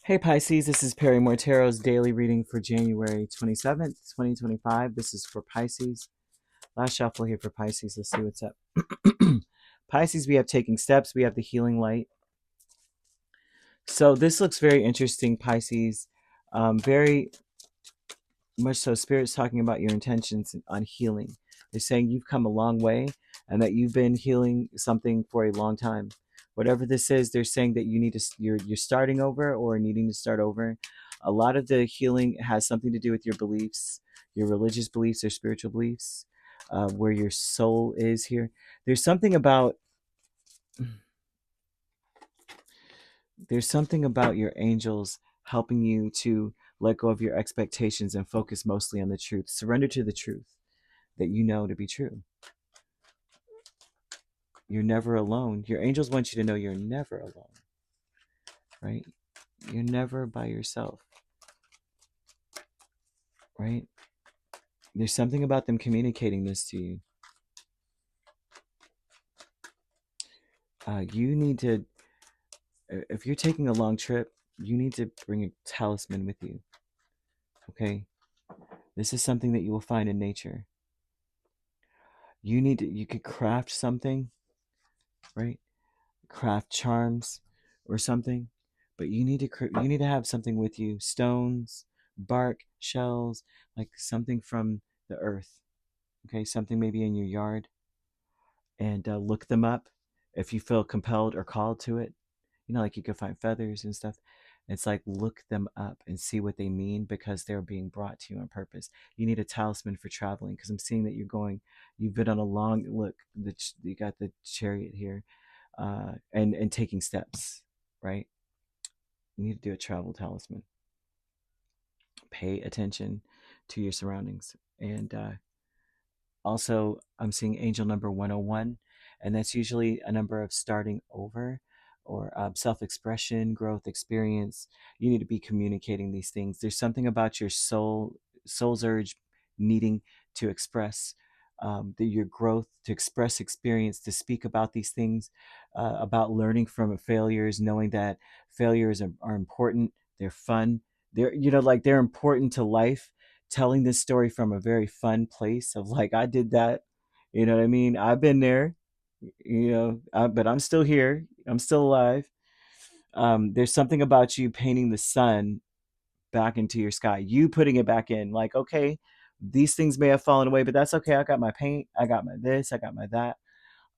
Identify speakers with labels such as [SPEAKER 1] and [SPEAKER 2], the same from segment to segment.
[SPEAKER 1] Hey Pisces, this is Perrymore Tarot's daily reading for January 27th, 2025. This is for Pisces. Last shuffle here for Pisces. Let's see what's up. Pisces, we have taking steps. We have the healing light. So this looks very interesting, Pisces. Very much so. Spirit's talking about your intentions on healing. They're saying you've come a long way and that you've been healing something for a long time. Whatever this is, they're saying that you need to you're starting over or needing to start over. A lot of the healing has something to do with your beliefs, your religious beliefs or spiritual beliefs, where your soul is here. There's something about your angels helping you to let go of your expectations and focus mostly on the truth. Surrender to the truth that you know to be true. You're never alone. Your angels want you to know you're never alone, right? You're never by yourself, right? There's something about them communicating this to you. You need to, if you're taking a long trip, you need to bring a talisman with you, okay? This is something that you will find in nature. You could craft something, right? Craft charms or something, but you need to have something with you. Stones, bark, shells, like something from the earth, okay? Something maybe in your yard, and look them up if you feel compelled or called to it. Like you could find feathers and stuff. It's like look them up and see what they mean because they're being brought to you on purpose. You need a talisman for traveling because I'm seeing that you've been on a long look. You got the chariot here, and taking steps, right? You need to do a travel talisman. Pay attention to your surroundings. And also, I'm seeing angel number 101, and that's usually a number of starting over or self-expression, growth, experience. You need to be communicating these things. There's something about your soul's urge needing to express your growth, to express experience, to speak about these things, about learning from failures, knowing that failures are important. They're fun. They're important to life. Telling this story from a very fun place of like, I did that. You know what I mean? I've been there, but I'm still here. I'm still alive. There's something about you painting the sun back into your sky, you putting it back in, like, okay, these things may have fallen away, but that's okay. I got my paint. I got my this. I got my that.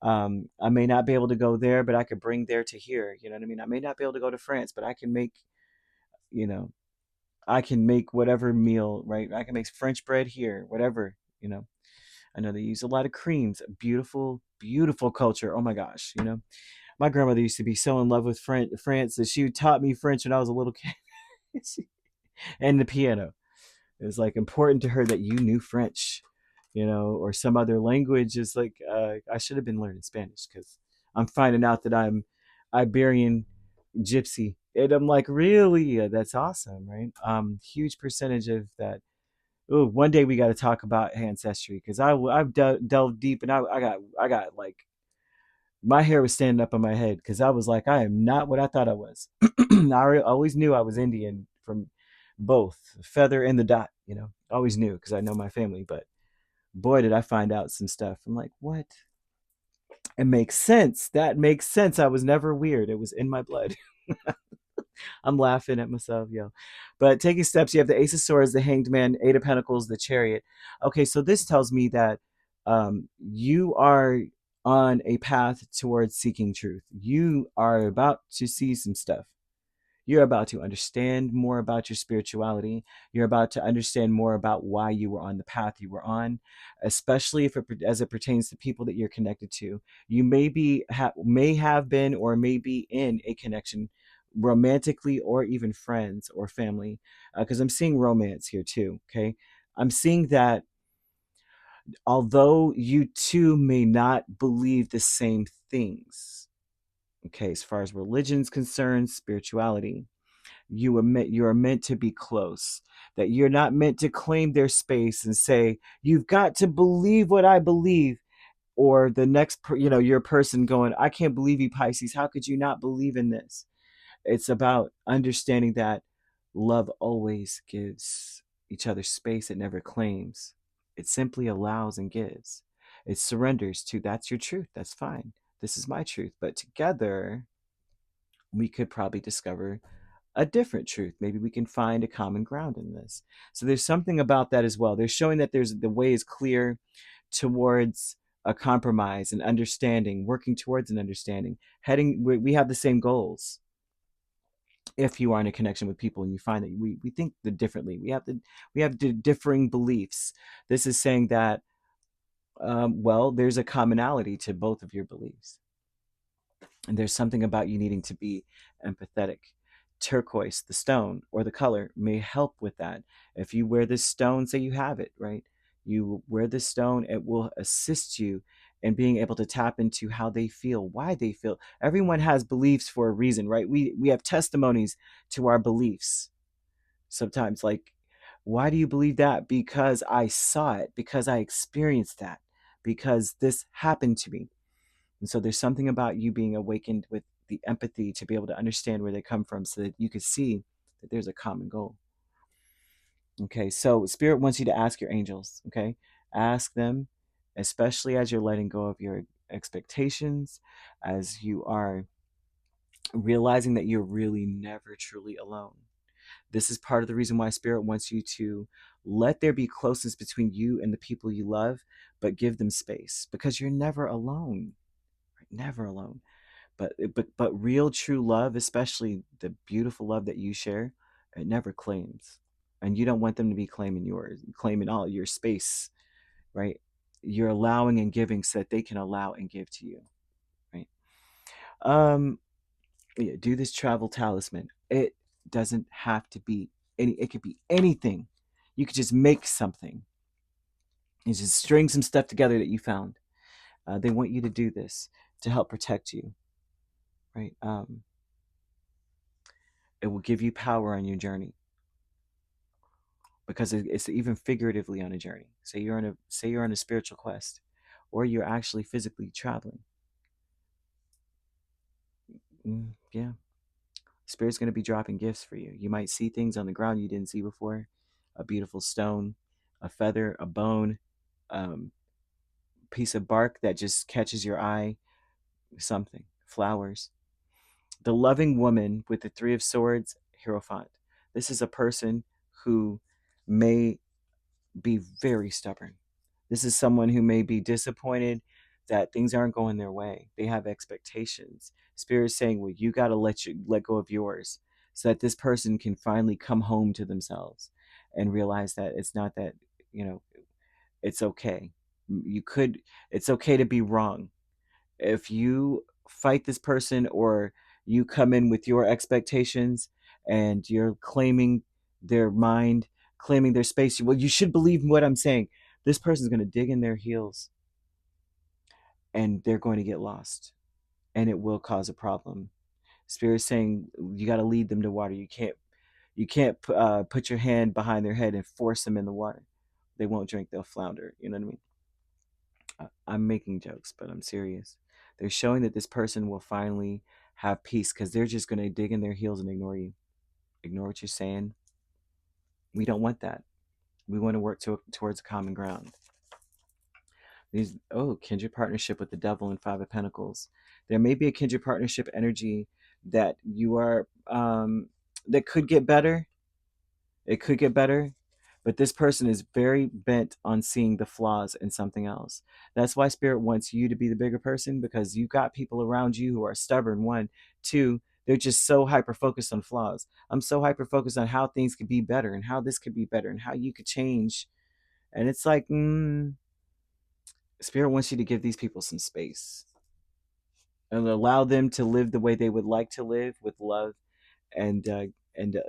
[SPEAKER 1] I may not be able to go there, but I could bring there to here. You know what I mean? I may not be able to go to France, but I can make, you know, I can make whatever meal, right? I can make French bread here, whatever, you know. I know they use a lot of creams. Beautiful, beautiful culture. Oh my gosh, my grandmother used to be so in love with France that she taught me French when I was a little kid, and the piano. It was like important to her that you knew French, or some other language. Is like I should have been learning Spanish because I'm finding out that I'm Iberian gypsy, and I'm like, really? That's awesome, right? Huge percentage of that. Oh, one day we got to talk about ancestry because I've delved deep, and I got like my hair was standing up on my head because I was like, I am not what I thought I was. Always knew I was Indian from both the feather and the dot. Always knew because I know my family, but boy, did I find out some stuff. I'm like, what? It makes sense. That makes sense. I was never weird. It was in my blood. I'm laughing at myself, yo. But taking steps, you have the Ace of Swords, the Hanged Man, Eight of Pentacles, the Chariot. Okay, so this tells me that you are on a path towards seeking truth. You are about to see some stuff. You're about to understand more about your spirituality. You're about to understand more about why you were on the path you were on, especially as it pertains to people that you're connected to. You may have been or may be in a connection romantically or even friends or family, because I'm seeing romance here too. Okay, I'm seeing that although you two may not believe the same things, okay, as far as religion's concerned, spirituality, you are meant to be close, that you're not meant to claim their space and say you've got to believe what I believe, or the next your person going, I can't believe you, Pisces, how could you not believe in this? It's about understanding that love always gives each other space. It never claims. It simply allows and gives. It surrenders to, that's your truth. That's fine. This is my truth. But together, we could probably discover a different truth. Maybe we can find a common ground in this. So there's something about that as well. They're showing that there's the way is clear towards a compromise, an understanding, working towards an understanding, heading, we have the same goals. If you are in a connection with people and you find that we think differently, we have differing beliefs. This is saying that well, there's a commonality to both of your beliefs. And there's something about you needing to be empathetic. Turquoise, the stone or the color, may help with that. If you wear this stone, say you have it, right? You wear this stone, it will assist you in being able to tap into how they feel, why they feel. Everyone has beliefs for a reason, right? We have testimonies to our beliefs. Sometimes, like, why do you believe that? Because I saw it, because I experienced that, because this happened to me. And so there's something about you being awakened with the empathy to be able to understand where they come from so that you can see that there's a common goal. Okay, so Spirit wants you to ask your angels, okay? Ask them, especially as you're letting go of your expectations, as you are realizing that you're really never truly alone. This is part of the reason why Spirit wants you to let there be closeness between you and the people you love, but give them space because you're never alone. Never alone. But real true love, especially the beautiful love that you share, it never claims. And you don't want them to be claiming yours, claiming all your space, right? You're allowing and giving so that they can allow and give to you, right? Um, yeah, do this travel talisman. It doesn't have to be any, it could be anything. You could just make something. You just string some stuff together that you found. They want you to do this to help protect you, right? It will give you power on your journey because it's even figuratively on a journey. Say you're on a spiritual quest, or you're actually physically traveling. Yeah, Spirit's going to be dropping gifts for you. You might see things on the ground you didn't see before, a beautiful stone, a feather, a bone, um, piece of bark that just catches your eye, something, flowers. The loving woman with the Three of Swords, Hierophant. This is a person who may be very stubborn. This is someone who may be disappointed that things aren't going their way. They have expectations. Spirit is saying, well, you got to let go of yours so that this person can finally come home to themselves and realize that it's not that, you know, it's okay. You could, it's okay to be wrong. If you fight this person or you come in with your expectations and you're claiming their mind, claiming their space, well, you should believe what I'm saying. This person's going to dig in their heels and they're going to get lost and it will cause a problem. Spirit's saying you got to lead them to water. You can't put your hand behind their head and force them in the water. They won't drink, they'll flounder. You know what I mean? I'm making jokes, but I'm serious. They're showing that this person will finally have peace because they're just going to dig in their heels and ignore you. Ignore what you're saying. We don't want that. We want to work towards a common ground. Kindred partnership with the devil and Five of Pentacles. There may be a kindred partnership energy that you are, that could get better. It could get better, but this person is very bent on seeing the flaws in something else. That's why Spirit wants you to be the bigger person, because you've got people around you who are stubborn. One, two, they're just so hyper focused on flaws. I'm so hyper focused on how things could be better and how this could be better and how you could change. And it's like, Spirit wants you to give these people some space and allow them to live the way they would like to live with love, and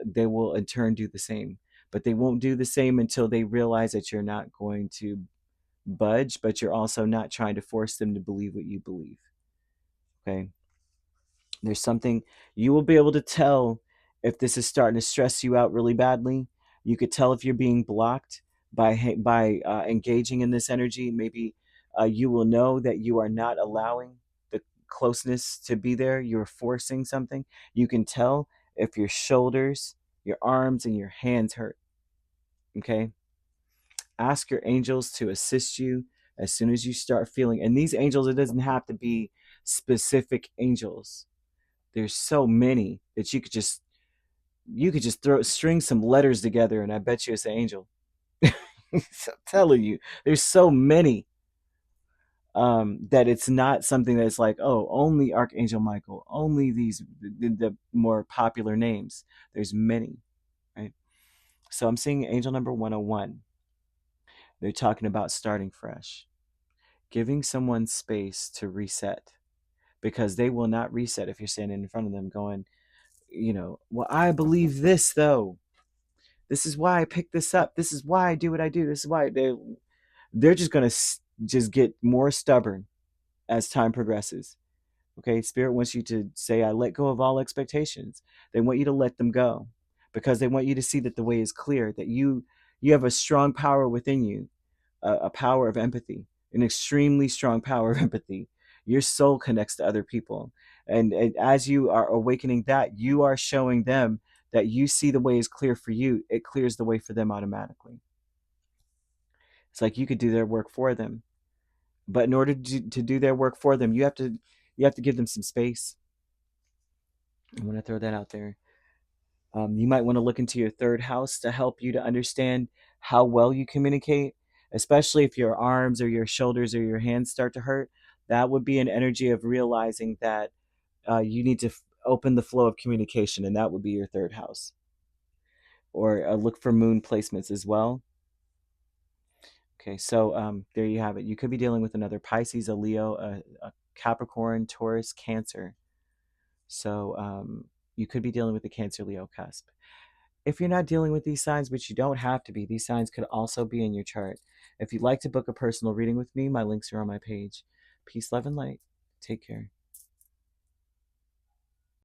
[SPEAKER 1] they will in turn do the same. But they won't do the same until they realize that you're not going to budge, but you're also not trying to force them to believe what you believe. Okay? There's something you will be able to tell if this is starting to stress you out really badly. You could tell if you're being blocked by engaging in this energy. Maybe you will know that you are not allowing the closeness to be there. You're forcing something. You can tell if your shoulders, your arms, and your hands hurt. Okay? Ask your angels to assist you as soon as you start feeling. And these angels, it doesn't have to be specific angels. There's so many that you could just string some letters together, and I bet you it's an angel. I'm telling you, there's so many that it's not something that's like, oh, only Archangel Michael, only the more popular names. There's many, right? So I'm seeing angel number 101. They're talking about starting fresh, giving someone space to reset, because they will not reset if you're standing in front of them going, well, I believe this though. This is why I picked this up. This is why I do what I do. This is why they're just going to just get more stubborn as time progresses. Okay, Spirit wants you to say, I let go of all expectations. They want you to let them go because they want you to see that the way is clear, that you have a strong power within you, a power of empathy, an extremely strong power of empathy. Your soul connects to other people. And as you are awakening that, you are showing them that you see the way is clear for you. It clears the way for them automatically. It's like you could do their work for them. But in order to do their work for them, you have to give them some space. I want to throw that out there. You might want to look into your third house to help you to understand how well you communicate, especially if your arms or your shoulders or your hands start to hurt. That would be an energy of realizing that you need to open the flow of communication, and that would be your third house. Or look for moon placements as well. Okay, so there you have it. You could be dealing with another Pisces, a Leo, a Capricorn, Taurus, Cancer. So you could be dealing with the Cancer Leo cusp. If you're not dealing with these signs, which you don't have to be, these signs could also be in your chart. If you'd like to book a personal reading with me, my links are on my page. Peace, love, and light. Take care.